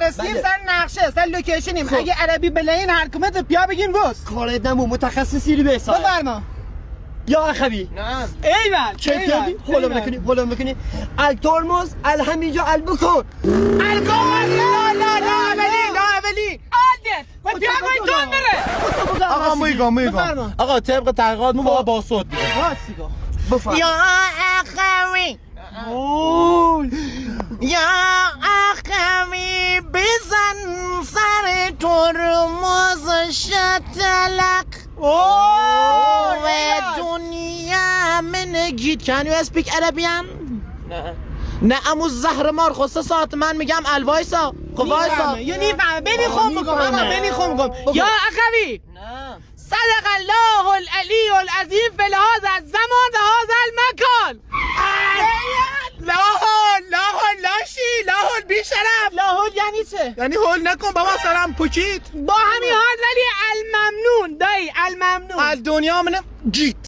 رسیم سر نقشه سر لوکیشنیم اگه عربی بلین هر کمت بیا بگیم گوست کارت نمو متخصصی رو بسا بفرما یا اخوی نعم ایول چک کردی؟ حالا بکنی الترمز الهمیجا البکن الگوال لا اولی آلدت و پیاگوی تون بره آقا میگم آقا طبق تحقیقات ما با صوت میگم راستی گو بفرم یا اخوی یا اخوی بزن سر ترمز شتلق و دنیا منگید Can you speak Arabian؟ نه امو زهر مار خوسته ساعت من میگم الوایسا خب وایسا یا نیفهمه بینی خون بکن آقا بینی خون بکن یا اخوی صدق الله العلی العظیم فی هذا الزمان و هذا المکان لاحول لاشی لاحول بیشرف لاحول یعنی چه؟ یعنی هول نکن بابا سرم پوکید با همین حال ولی الممنون دایی الممنون دنیا منه جیت